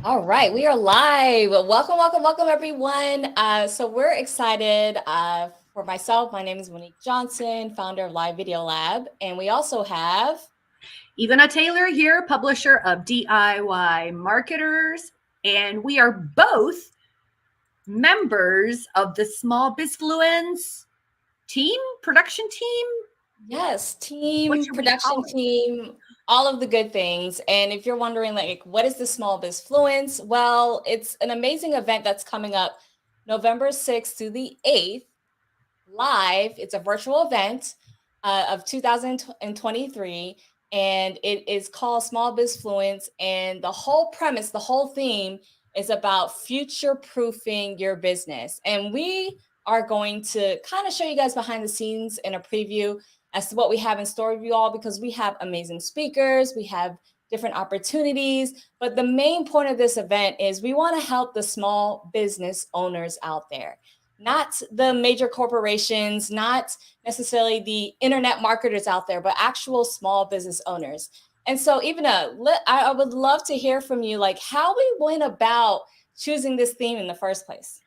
All right, we are live. Welcome, welcome, welcome, everyone. So we're excited. For myself, my name is Monique Johnson, founder of Live Video Lab, and we also have Ivana Taylor here, publisher of DIY Marketers, and we are both members of the SmallBizFluence team, production team. yes, What team, should we production call it? team, all of the good things. And if you're wondering, like, what is the SmallBizFluence? Well, it's an amazing event that's coming up November 6th to the 8th live. It's a virtual event of 2023, and it is called SmallBizFluence. And the whole premise, the whole theme is about future proofing your business. And we are going to kind of show you guys behind the scenes in a preview as to what we have in store for you all, because we have amazing speakers, we have different opportunities. But the main point of this event is we want to help the small business owners out there, not the major corporations, not necessarily the internet marketers out there, but actual small business owners. And so, Ivana, I would love to hear from you, like how we went about choosing this theme in the first place.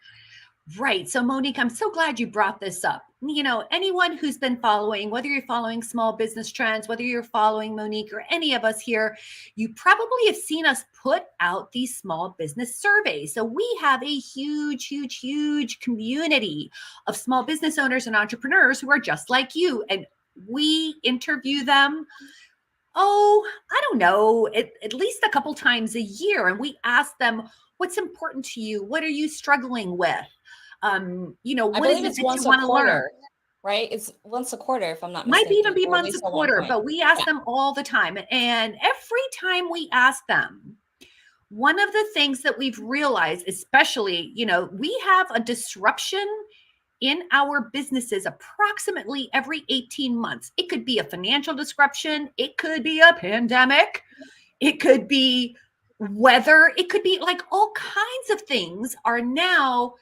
Right. So, Monique, I'm so glad you brought this up. You know, anyone who's been following, whether you're following small business trends, whether you're following Monique or any of us here, you probably have seen us put out these small business surveys. So, we have a huge, huge, huge community of small business owners and entrepreneurs who are just like you. And we interview them. Oh, I don't know, at least a couple times a year. And we ask them, what's important to you? What are you struggling with? What is Believe it it's that you once a want to learn? quarter, right? It's once a quarter, if I'm not Might even mistaken, be or at once a least at one quarter, point. but we ask Yeah. them all the time. And every time we ask them, one of the things that we've realized, especially, we have a disruption in our businesses approximately every 18 months. It could be a financial disruption. It could be a pandemic. It could be weather. It could be like all kinds of things are now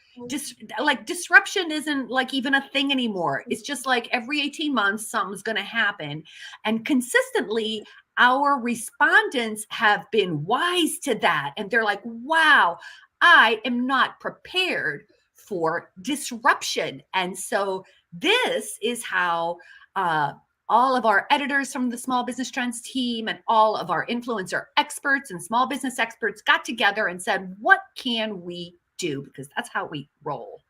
disruption isn't like even a thing anymore. It's just like every 18 months, something's going to happen. And consistently, our respondents have been wise to that. And they're like, wow, I am not prepared for disruption. And so this is how all of our editors from the Small Business Trends team and all of our influencer experts and small business experts got together and said, what can we do? Because that's how we roll.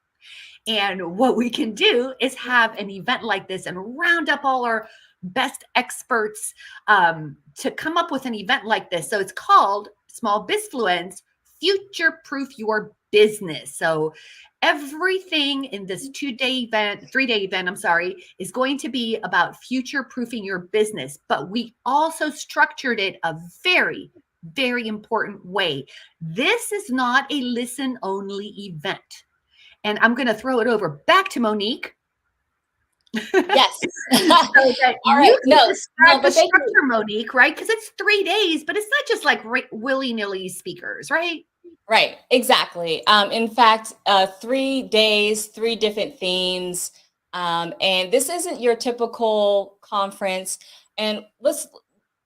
And what we can do is have an event like this and round up all our best experts to come up with an event like this. So it's called SmallBizFluence, Future Proof Your Business. So everything in this 3-day event, is going to be about future proofing your business. But we also structured it a very, very important way. This is not a listen only event. And I'm going to throw it over back to Monique. Yes. So that All right. you can describe the but structure, Monique, right? Because it's 3 days, but it's not just like willy-nilly speakers, right? Right, exactly. In fact, 3 days, 3 different themes. And this isn't your typical conference. And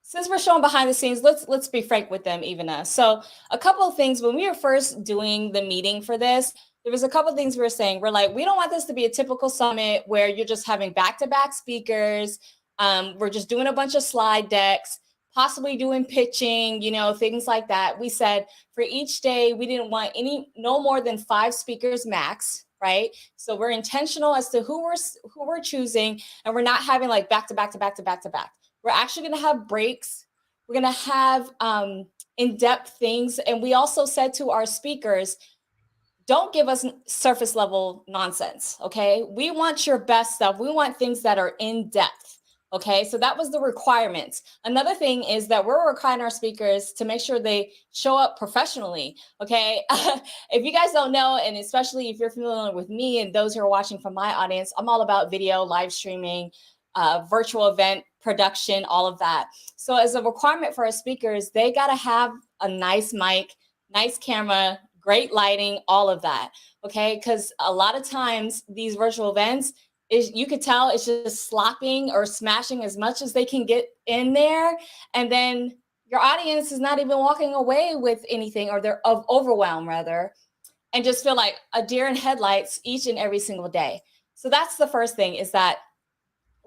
since we're showing behind the scenes, let's be frank with them, Ivana. So a couple of things, when we were first doing the meeting for this, there was a couple of things we were saying. We're like, we don't want this to be a typical summit where you're just having back-to-back speakers. We're just doing a bunch of slide decks, possibly doing pitching, things like that. We said for each day, we didn't want no more than 5 speakers max, right? So we're intentional as to who we're choosing, and we're not having like back to back to back to back to back. We're actually going to have breaks. We're going to have in-depth things. And we also said to our speakers, don't give us surface level nonsense, okay? We want your best stuff. We want things that are in depth, okay? So that was the requirements. Another thing is that we're requiring our speakers to make sure they show up professionally, okay? If you guys don't know, and especially if you're familiar with me and those who are watching from my audience, I'm all about video, live streaming, virtual event production, all of that. So as a requirement for our speakers, they got to have a nice mic, nice camera, great lighting, all of that, okay? Because a lot of times these virtual events, you could tell it's just slopping or smashing as much as they can get in there. And then your audience is not even walking away with anything, or they're overwhelmed rather, and just feel like a deer in headlights each and every single day. So that's the first thing, is that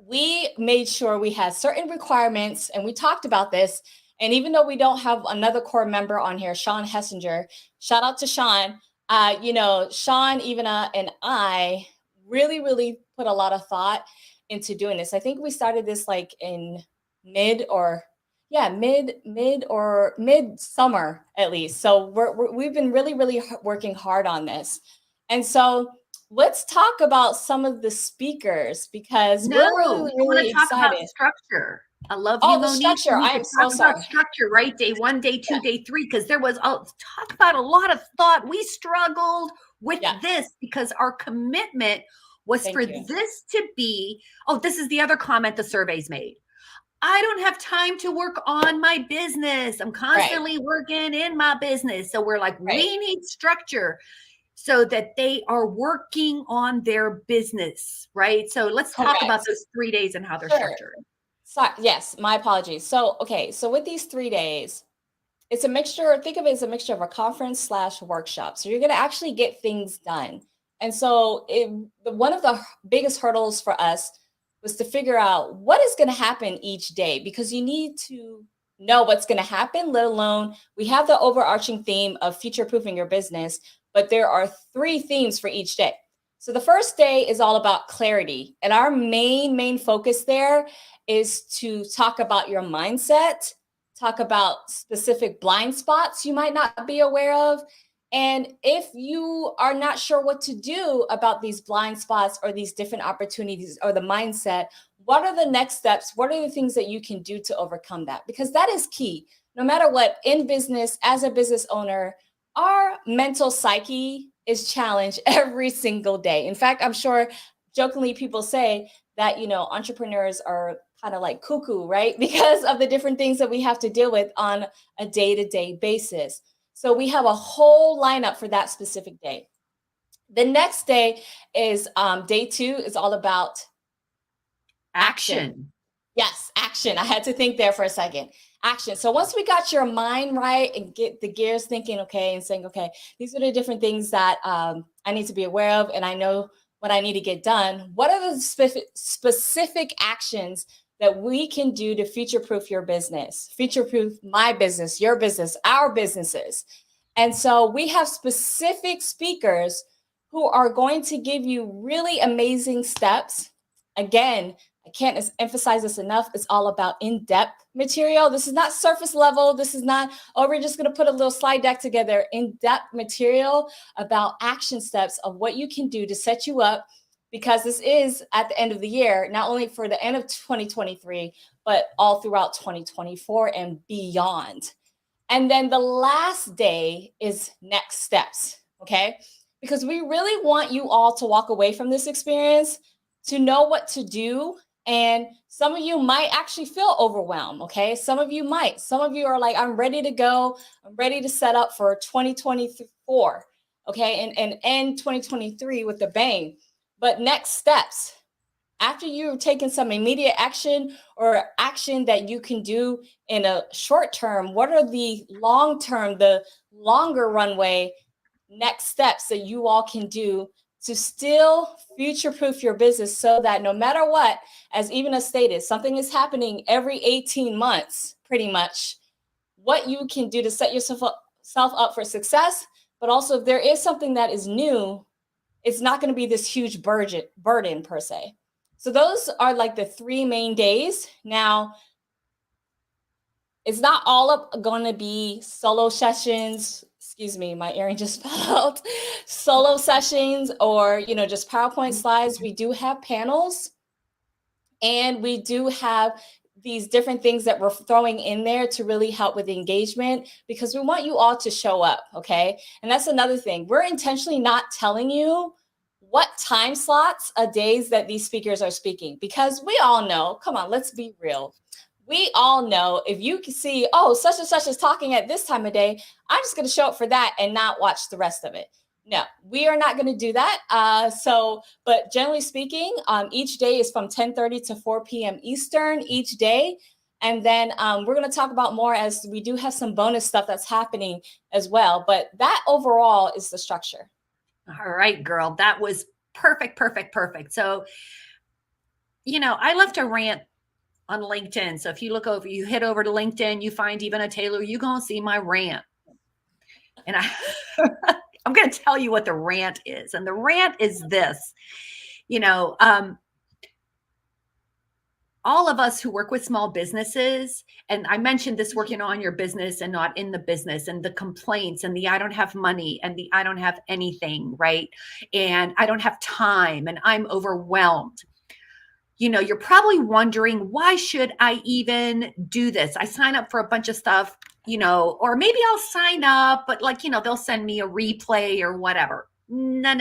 we made sure we had certain requirements, and we talked about this. And even though we don't have another core member on here, Sean Hessinger, shout out to Sean. Sean, Ivana, and I really put a lot of thought into doing this. I think we started this like in mid summer at least. So we've been really working hard on this. And so let's talk about some of the speakers, because we're really talk excited. About structure. I love you, Monique. The structure. I am so sorry. About structure, right? Day 1, day 2, day 3, because there was talk about a lot of thought. We struggled with this because our commitment was this to be. Oh, this is the other comment the surveys made. I don't have time to work on my business. I'm constantly working in my business. So we're like, we need structure so that they are working on their business, right? So let's talk about those 3 days and how they're structured. So, yes, my apologies. So with these 3 days, it's a mixture. Think of it as a mixture of a conference / workshop. So you're going to actually get things done. And so one of the biggest hurdles for us was to figure out what is going to happen each day, because you need to know what's going to happen, let alone we have the overarching theme of future-proofing your business, but there are 3 themes for each day. So the first day is all about clarity. And our main focus there is to talk about your mindset, talk about specific blind spots you might not be aware of. And if you are not sure what to do about these blind spots or these different opportunities or the mindset, what are the next steps? What are the things that you can do to overcome that? Because that is key. No matter what, in business, as a business owner, our mental psyche is challenged every single day. In fact, I'm sure jokingly people say that, entrepreneurs are kind of like cuckoo, right? Because of the different things that we have to deal with on a day-to-day basis. So we have a whole lineup for that specific day. The next day is day 2 is all about action. Yes, action. I had to think there for a second. Action. So once we got your mind right and get the gears thinking, and saying, these are the different things that I need to be aware of, and I know what I need to get done. What are the specific actions that we can do to future-proof your business, future-proof my business, your business, our businesses? And so we have specific speakers who are going to give you really amazing steps. Again, I can't emphasize this enough. It's all about in-depth material. This is not surface level. This is not, we're just going to put a little slide deck together. In-depth material about action steps of what you can do to set you up, because this is at the end of the year, not only for the end of 2023, but all throughout 2024 and beyond. And then the last day is next steps, because we really want you all to walk away from this experience to know what to do. And some of you might actually feel overwhelmed, Some of you might. Some of you are like, I'm ready to go. I'm ready to set up for 2024, and end 2023 with a bang. But next steps, after you've taken some immediate action or action that you can do in a short term, what are the long term, the longer runway next steps that you all can do to still future-proof your business, so that no matter what, as Ivana stated, something is happening every 18 months, pretty much, what you can do to set yourself up for success. But also, if there is something that is new, it's not going to be this huge burden per se. So those are like the 3 main days. Now, it's not all going to be solo sessions. Excuse me, my earring just fell out. Solo sessions or, just PowerPoint slides. We do have panels, and we do have these different things that we're throwing in there to really help with engagement, because we want you all to show up, And that's another thing. We're intentionally not telling you what time slots of days that these speakers are speaking, because we all know, come on, let's be real. We all know if you can see, such and such is talking at this time of day, I'm just going to show up for that and not watch the rest of it. No, we are not going to do that. But generally speaking, each day is from 10:30 to 4 p.m. Eastern each day. And then we're going to talk about more as we do have some bonus stuff that's happening as well. But that overall is the structure. All right, girl. That was perfect, perfect, perfect. So, I left a rant on LinkedIn. So if you you hit over to LinkedIn, you find Ivana Taylor, you're going to see my rant. And I'm going to tell you what the rant is. And the rant is this, all of us who work with small businesses, and I mentioned this working on your business and not in the business, and the complaints and the I don't have money and the I don't have anything, right? And I don't have time and I'm overwhelmed. You're probably wondering, why should I even do this? I sign up for a bunch of stuff, or maybe I'll sign up, but they'll send me a replay or whatever. No.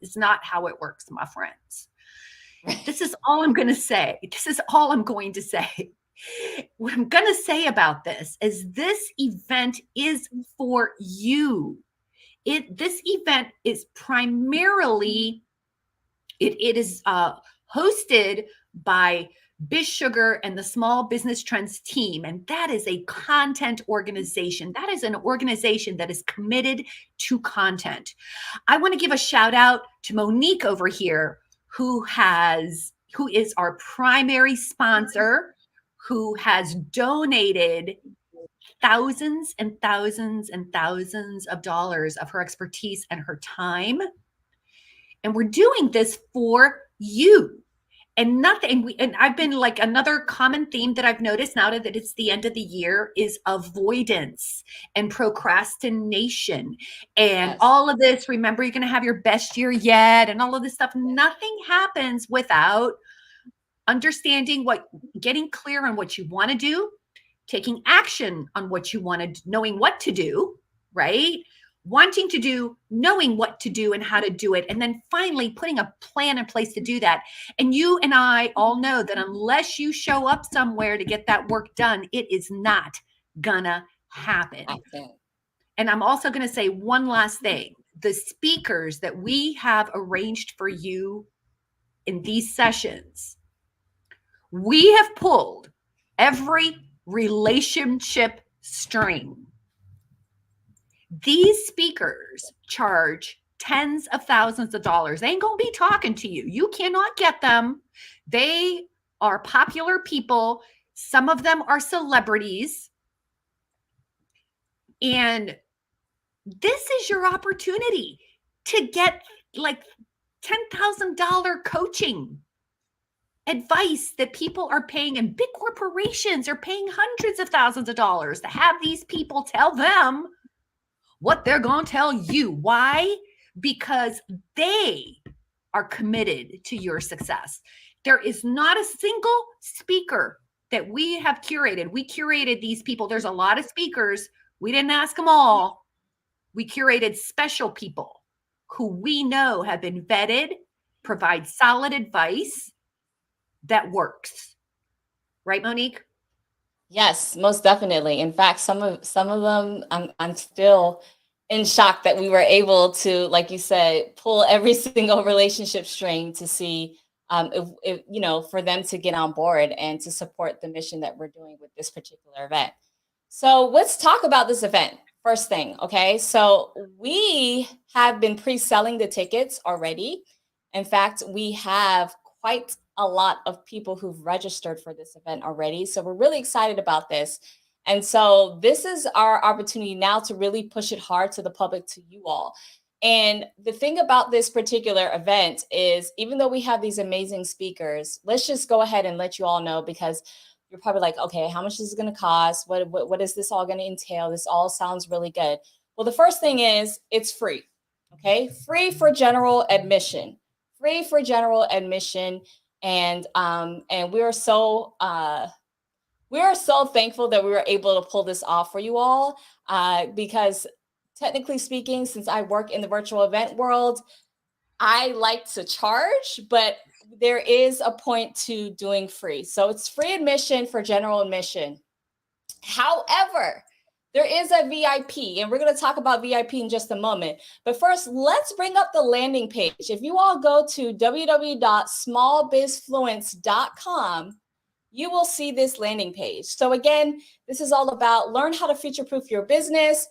It's not how it works, my friends. This is all I'm going to say. What I'm going to say about this is this event is for you. This event is primarily, it is hosted by BizSugar and the Small Business Trends team. And that is a content organization. That is an organization that is committed to content. I want to give a shout out to Monique over here, who is our primary sponsor, who has donated thousands and thousands and thousands of dollars of her expertise and her time. And we're doing this for you. And I've been like, another common theme that I've noticed now that it's the end of the year is avoidance and procrastination and all of this. Remember, you're going to have your best year yet and all of this stuff. Nothing happens without understanding getting clear on what you want to do, taking action on what you want to, knowing what to do, right? Wanting to do, knowing what to do and how to do it, and then finally putting a plan in place to do that. And you and I all know that unless you show up somewhere to get that work done, it is not gonna happen. And I'm also going to say one last thing. The speakers that we have arranged for you in these sessions, we have pulled every relationship string. These speakers charge tens of thousands of dollars. They ain't going to be talking to you. You cannot get them. They are popular people. Some of them are celebrities. And this is your opportunity to get like $10,000 coaching advice that people are paying, and big corporations are paying hundreds of thousands of dollars to have these people tell them what they're going to tell you. Why? Because they are committed to your success. There is not a single speaker that we have curated. We curated these people. There's a lot of speakers. We didn't ask them all. We curated special people who we know have been vetted, provide solid advice that works. Right, Monique? Yes, most definitely. In fact, some of them, I'm still in shock that we were able to, like you said, pull every single relationship string to see, if for them to get on board and to support the mission that we're doing with this particular event. So let's talk about this event. First thing, okay? So we have been pre-selling the tickets already. In fact, we have quite a lot of people who've registered for this event already. So we're really excited about this. And so this is our opportunity now to really push it hard to the public, to you all. And the thing about this particular event is, even though we have these amazing speakers, let's just go ahead and let you all know, because you're probably like, okay, how much is it going to cost? What is this all going to entail? This all sounds really good. Well, the first thing is it's free. Okay. Free for general admission. Free for general admission. And we are so thankful that we were able to pull this off for you all, because technically speaking, since I work in the virtual event world, I like to charge, but there is a point to doing free. So it's free admission for general admission. However, there is a VIP, and we're going to talk about VIP in just a moment. But first, let's bring up the landing page. If you all go to www.smallbizfluence.com, you will see this landing page. So again, this is all about learn how to future-proof your business,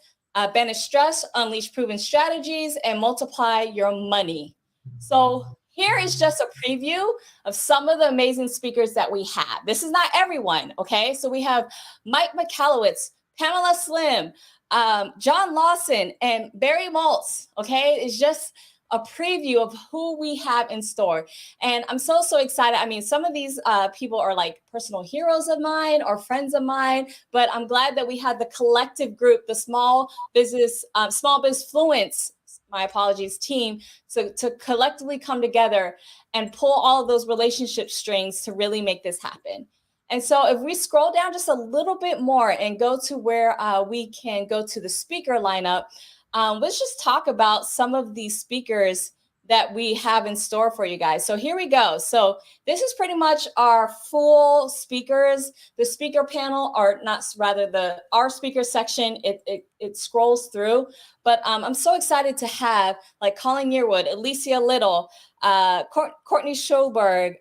banish stress, unleash proven strategies, and multiply your money. So here is just a preview of some of the amazing speakers that we have. This is not everyone, okay? So we have Mike Michalowicz, Pamela Slim, John Lawson, and Barry Moltz, okay? It's just a preview of who we have in store. And I'm so excited. I mean, some of these people are like personal heroes of mine or friends of mine, but I'm glad that we had the collective group, the SmallBizFluence, my apologies, team, to collectively come together and pull all of those relationship strings to really make this happen. And so if we scroll down just a little bit more and go to where we can go to the speaker lineup, let's just talk about some of these speakers that we have in store for you guys. So here we go. So this is pretty much our full speakers, the speaker panel, or not, rather our speaker section. It scrolls through, but I'm so excited to have like Colin Yearwood, Alicia Little, Courtney Schoberg.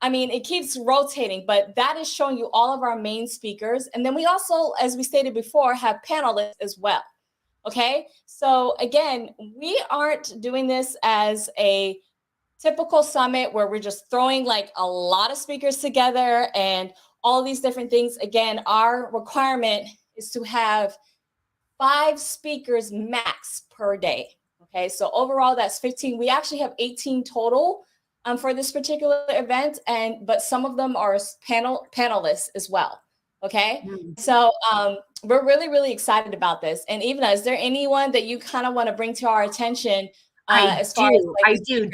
I mean, it keeps rotating, but that is showing you all of our main speakers. And then we also, as we stated before, have panelists as well. Okay, so again, we aren't doing this as a typical summit where we're just throwing like a lot of speakers together and all these different things. Again, our requirement is to have 5 speakers max per day. Okay, so overall that's 15. We actually have 18 total for this particular event, but some of them are panelists as well. Okay, so we're really excited about this. And Ivana, is there anyone that you kind of want to bring to our attention I do.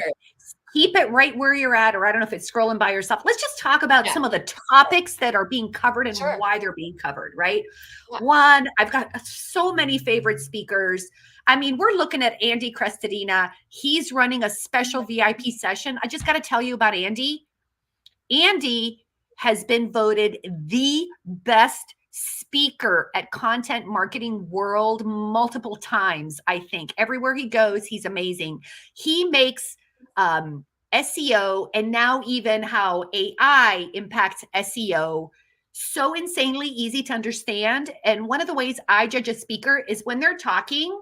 Keep it right where you're at, or I don't know if it's scrolling by yourself. Let's just talk about some of the topics that are being covered and why they're being covered, right? Yeah. One, I've got so many favorite speakers. I mean, we're looking at Andy Crestadina. He's running a special VIP session. I just got to tell you about Andy. Andy has been voted the best speaker at Content Marketing World multiple times, I think. Everywhere he goes, he's amazing. He makes SEO and now even how AI impacts SEO so insanely easy to understand. And one of the ways I judge a speaker is when they're talking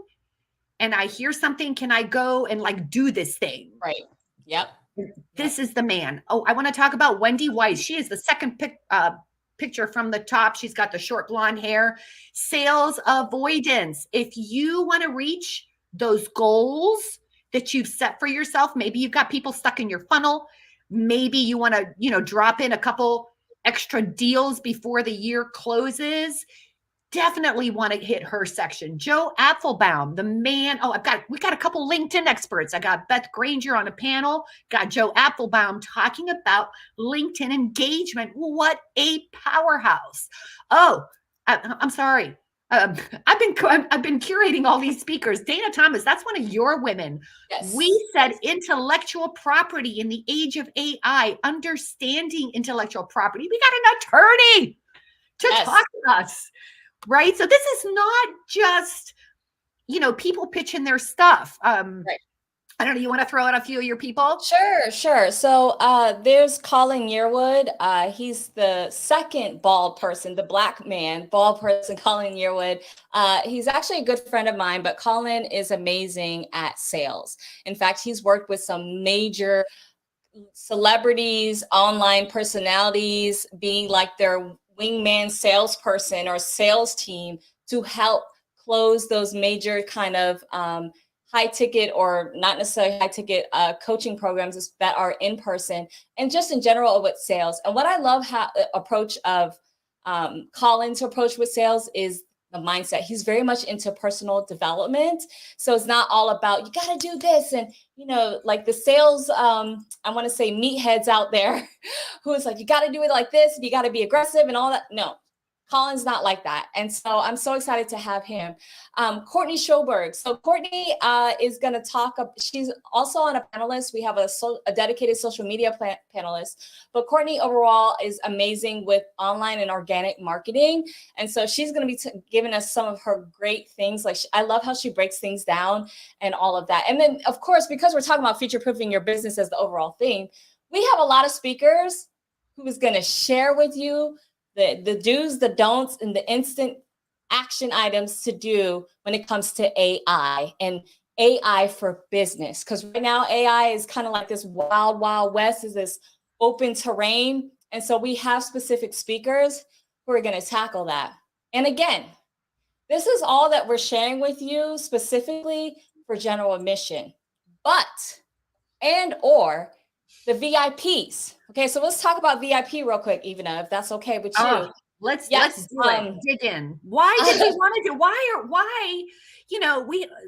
and I hear something, can I go and like do this thing? Right. Yep. This is the man. Oh, I want to talk about Wendy Weiss. She is the second picture from the top. She's got the short blonde hair. Sales avoidance. If you want to reach those goals that you've set for yourself, maybe you've got people stuck in your funnel. Maybe you want to, drop in a couple extra deals before the year closes. Definitely want to hit her section. Joe Apfelbaum, the man. Oh, we got a couple LinkedIn experts. I got Beth Granger on a panel, got Joe Apfelbaum talking about LinkedIn engagement. What a powerhouse. Oh, I'm sorry. I've been curating all these speakers. Dana Thomas, that's one of your women. Yes. We said intellectual property in the age of AI, understanding intellectual property. We got an attorney to talk to us. Right. So this is not just, people pitching their stuff. Right. I don't know. You want to throw out a few of your people? Sure. So there's Colin Yearwood. He's the second bald person, the black man, bald person, Colin Yearwood. He's actually a good friend of mine, but Colin is amazing at sales. In fact, he's worked with some major celebrities, online personalities, being like their wingman salesperson or sales team to help close those major kind of high ticket or not necessarily high ticket coaching programs that are in person and just in general with sales. And what I love how the approach of Colin's approach with sales is the mindset. He's very much into personal development. So it's not all about, you got to do this. And, like the sales, I want to say meatheads out there who is like, you got to do it like this. And you got to be aggressive and all that. No, Colin's not like that. And so I'm so excited to have him. Courtney Schoberg. So Courtney is going to talk. She's also on a panelist. We have a dedicated social media panelist. But Courtney overall is amazing with online and organic marketing. And so she's going to be giving us some of her great things. Like I love how she breaks things down and all of that. And then, of course, because we're talking about future-proofing your business as the overall theme, we have a lot of speakers who is going to share with you the do's, the don'ts, and the instant action items to do when it comes to AI and AI for business. Because right now, AI is kind of like this wild, wild west, is this open terrain. And so we have specific speakers who are going to tackle that. And again, this is all that we're sharing with you specifically for general admission, or the VIPs. Okay, so let's talk about VIP real quick, Ivana, if that's okay with you. Let's do it. Dig in. Why did we want to do? Why?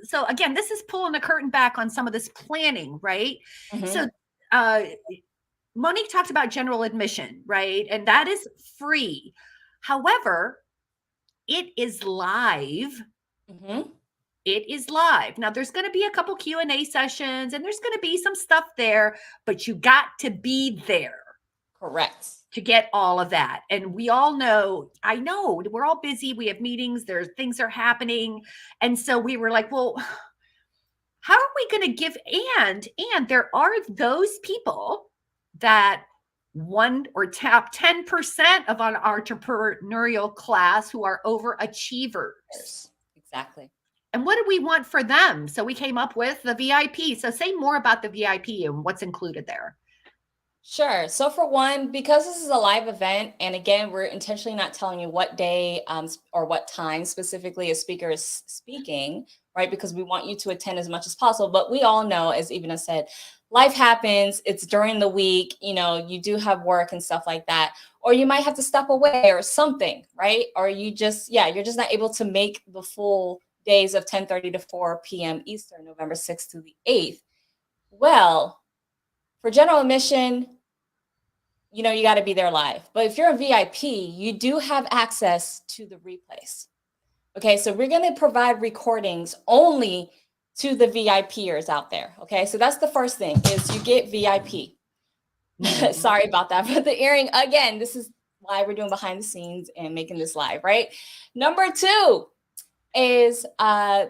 So again, this is pulling the curtain back on some of this planning, right? Mm-hmm. So Monique talked about general admission, right? And that is free. However, it is live. Mm-hmm. It is live. Now there's going to be a couple Q&A sessions and there's going to be some stuff there, but you got to be there. Correct. To get all of that. And we all know, I know we're all busy. We have meetings, things are happening. And so we were like, well, how are we going to give? And there are those people that top 10% of an entrepreneurial class who are overachievers. Exactly. And what do we want for them? So we came up with the VIP. So say more about the VIP and what's included there. Sure. So for one, because this is a live event, and again, we're intentionally not telling you what day or what time specifically a speaker is speaking, right? Because we want you to attend as much as possible. But we all know, as Ivana said, life happens. It's during the week. You do have work and stuff like that. Or you might have to step away or something, right? Or you're just not able to make the full days of 10:30 to 4 p.m. Eastern, November 6th to the 8th. Well, for general admission, you got to be there live. But if you're a VIP, you do have access to the replays. Okay, so we're going to provide recordings only to the VIPers out there. Okay, so that's the first thing, is you get VIP. Mm-hmm. Sorry about that, but the earring, again, this is why we're doing behind the scenes and making this live, right? Number two is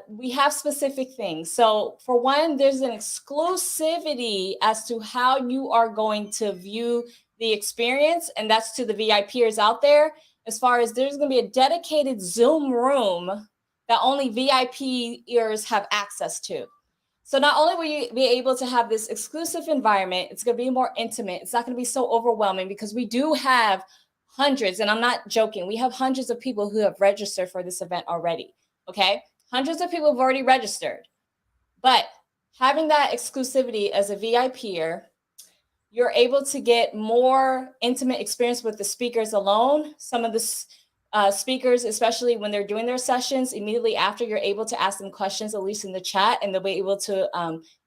we have specific things. So for one, there's an exclusivity as to how you are going to view the experience, and that's to the VIPers out there. As far as there's going to be a dedicated Zoom room that only VIPers have access to. So not only will you be able to have this exclusive environment, it's going to be more intimate. It's not going to be so overwhelming, because we do have hundreds, and I'm not joking, we have hundreds of people who have registered for this event already. Okay, hundreds of people have already registered. But having that exclusivity as a VIPer, you're able to get more intimate experience with the speakers alone. Some of the speakers, especially when they're doing their sessions, immediately after, you're able to ask them questions, at least in the chat, and they'll be able to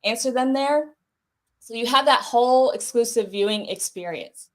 answer them there. So you have that whole exclusive viewing experience.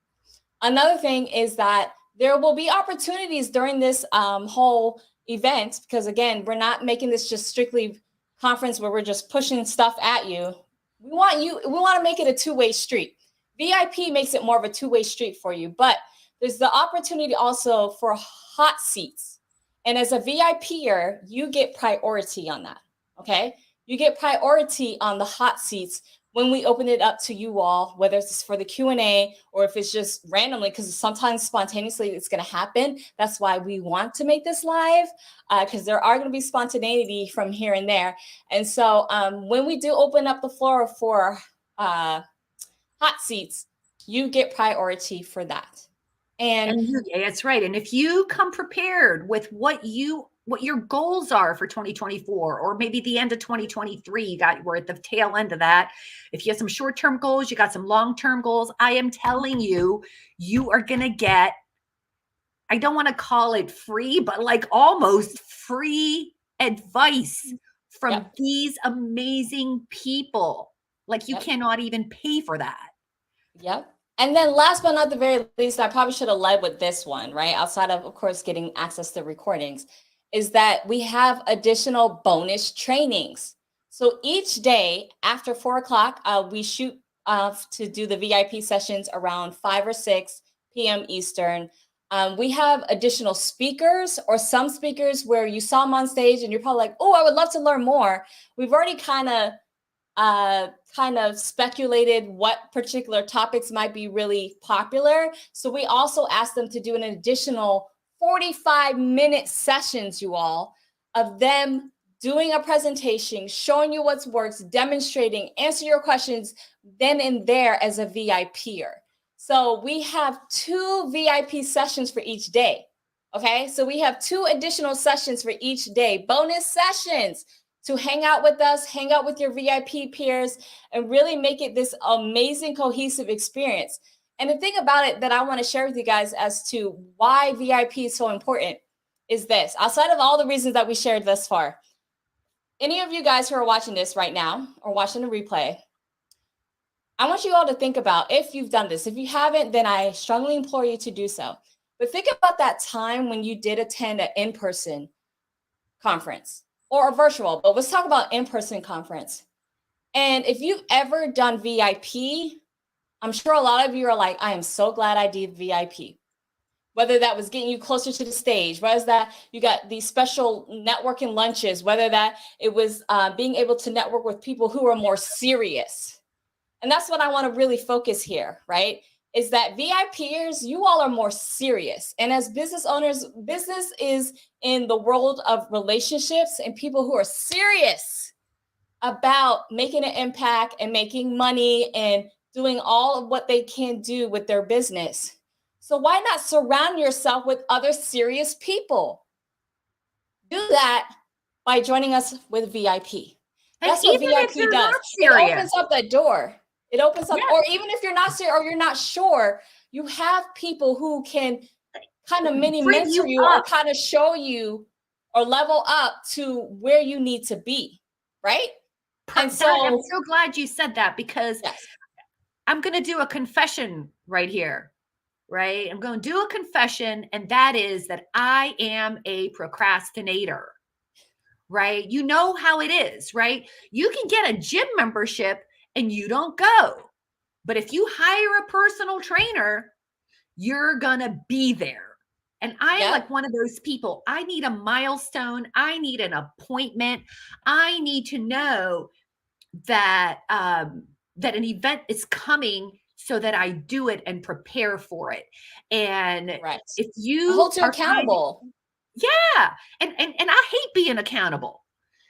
Another thing is that there will be opportunities during this whole event, because again, we're not making this just strictly conference where we're just pushing stuff at you. We want to make it a two-way street. VIP makes it more of a two-way street for you, but there's the opportunity also for hot seats. And as a VIPer, you get priority on that, okay? You get priority on the hot seats when we open it up to you all, whether it's for the Q&A or if it's just randomly, because sometimes spontaneously it's going to happen. That's why we want to make this live, because there are going to be spontaneity from here and there. And so when we do open up the floor for hot seats, you get priority for that. And that's right. And if you come prepared with what your goals are for 2024, or maybe the end of 2023, we're at the tail end of that. If you have some short-term goals, you got some long-term goals, I am telling you, you are going to get, I don't want to call it free, but like almost free advice from these amazing people. Like you cannot even pay for that. Yep. And then last but not the very least, I probably should have led with this one, right? Outside of course, getting access to recordings, is that we have additional bonus trainings. So each day after 4 o'clock, we shoot to do the VIP sessions around 5 or 6 p.m. Eastern. We have additional speakers, or some speakers where you saw them on stage and you're probably like, oh, I would love to learn more. We've already kind of kind of speculated what particular topics might be really popular. So we also asked them to do an additional 45-minute sessions, you all, of them doing a presentation, showing you what works, demonstrating, answer your questions then and there as a VIPer. So we have 2 VIP sessions for each day. Okay, so we have 2 additional sessions for each day, bonus sessions to hang out with us, hang out with your VIP peers, and really make it this amazing, cohesive experience. And the thing about it that I want to share with you guys as to why VIP is so important is this. Outside of all the reasons that we shared thus far, any of you guys who are watching this right now or watching the replay, I want you all to think about if you've done this. If you haven't, then I strongly implore you to do so. But think about that time when you did attend an in-person conference or a virtual, but let's talk about in-person conference. And if you've ever done VIP, I'm sure a lot of you are like, I am so glad I did VIP. Whether that was getting you closer to the stage, whether that you got these special networking lunches, whether that it was being able to network with people who are more serious. And that's what I want to really focus here, right? Is that VIPers, you all are more serious. And as business owners, business is in the world of relationships and people who are serious about making an impact and making money and doing all of what they can do with their business. So why not surround yourself with other serious people? Do that by joining us with VIP. That's what VIP does. It opens up that door. It opens up, or even if you're not serious or you're not sure, you have people who can kind of mini mentor you or kind of show you or level up to where you need to be, right? And so I'm so glad you said that, because I'm going to do a confession right here. Right? I'm going to do a confession, and that is that I am a procrastinator, right? You know how it is, right? You can get a gym membership and you don't go. But if you hire a personal trainer, you're going to be there. And I am like one of those people. I need a milestone. I need an appointment. I need to know that, that an event is coming so that I do it and prepare for it. And if you hold you accountable. And I hate being accountable.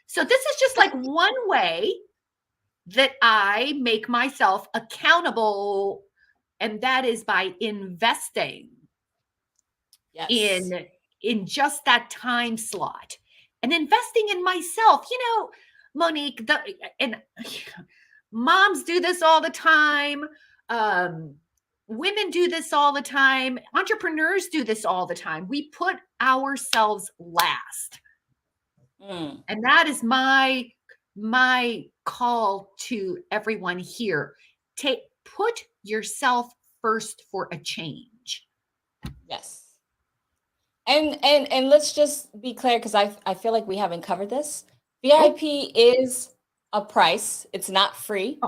So this is just like one way that I make myself accountable. And that is by investing in just that time slot and investing in myself. You know, Monique, and moms do this all the time. Women do this all the time. Entrepreneurs do this all the time. We put ourselves last. And that is my call to everyone here. Put yourself first for a change. Yes. And let's just be clear, because I feel like we haven't covered this. VIP is a price. It's not free.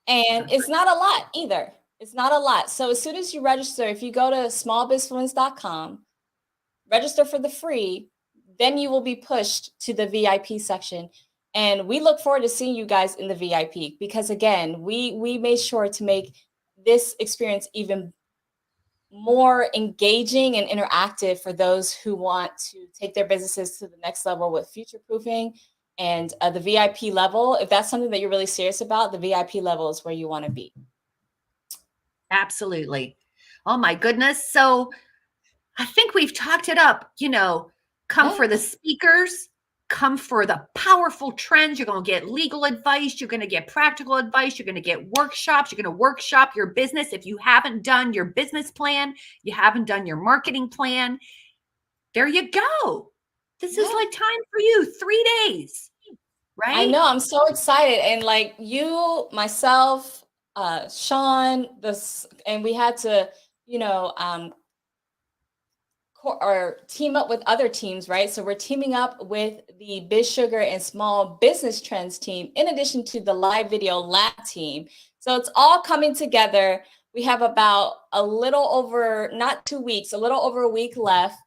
And it's not a lot either. It's not a lot. So as soon as you register, if you go to SmallBizFluence.com, register for the free, then you will be pushed to the VIP section. And we look forward to seeing you guys in the VIP, because again, we made sure to make this experience even more engaging and interactive for those who want to take their businesses to the next level with future proofing. And the VIP level, if that's something that you're really serious about, the VIP level is where you want to be. Absolutely. Oh my goodness. So I think we've talked it up. You know, come for the speakers, come for the powerful trends. You're going to get legal advice. You're going to get practical advice. You're going to get workshops. You're going to workshop your business. If you haven't done your business plan, you haven't done your marketing plan, there you go. This is like time for you. 3 days, right? I know. I'm so excited. And like you, myself, Sean, and we had to, you know, or team up with other teams, right? So we're teaming up with the BizSugar and Small Business Trends team, in addition to the live video lab team. So it's all coming together. We have about a little over, not 2 weeks, a little over a week left.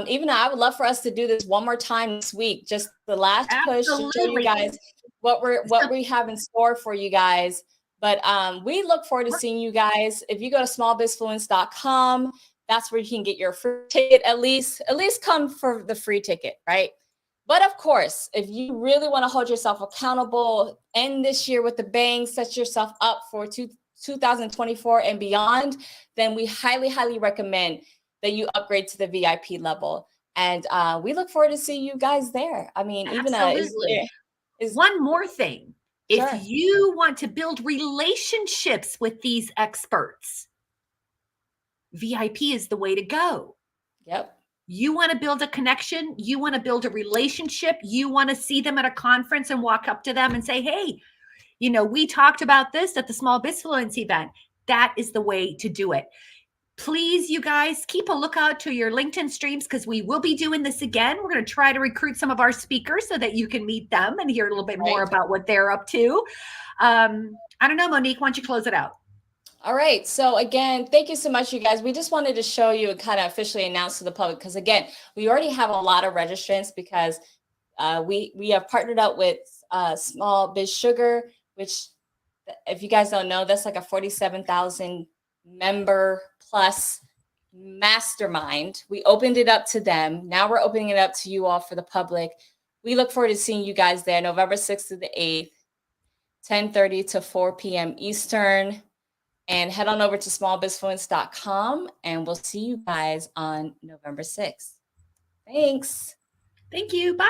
Even though I would love for us to do this one more time this week, just the last push to show you guys what we have in store for you guys. But we look forward to seeing you guys. If you go to smallbizfluence.com, that's where you can get your free ticket. At least come for the free ticket, right? But of course, if you really want to hold yourself accountable, end this year with the bang, set yourself up for 2024 and beyond, then we highly, highly recommend that you upgrade to the VIP level. And we look forward to seeing you guys there. I mean, absolutely. One more thing. Sure. If you want to build relationships with these experts, VIP is the way to go. Yep. You want to build a connection. You want to build a relationship. You want to see them at a conference and walk up to them and say, hey, you know, we talked about this at the SmallBizFluence event. That is the way to do it. Please, you guys, keep a lookout to your LinkedIn streams because we will be doing this again. We're going to try to recruit some of our speakers so that you can meet them and hear a little bit more about what they're up to. I don't know, Monique, why don't you close it out? All right. So again, thank you so much, you guys. We just wanted to show you and kind of officially announce to the public because, again, we already have a lot of registrants because we have partnered up with SmallBizSugar, which, if you guys don't know, that's like a 47,000 member plus mastermind. We opened it up to them. Now we're opening it up to you all for the public. We look forward to seeing you guys there November 6th to the 8th, 10:30 to 4 p.m. Eastern. And head on over to smallbizfluence.com and we'll see you guys on November 6th. Thanks. Thank you. Bye.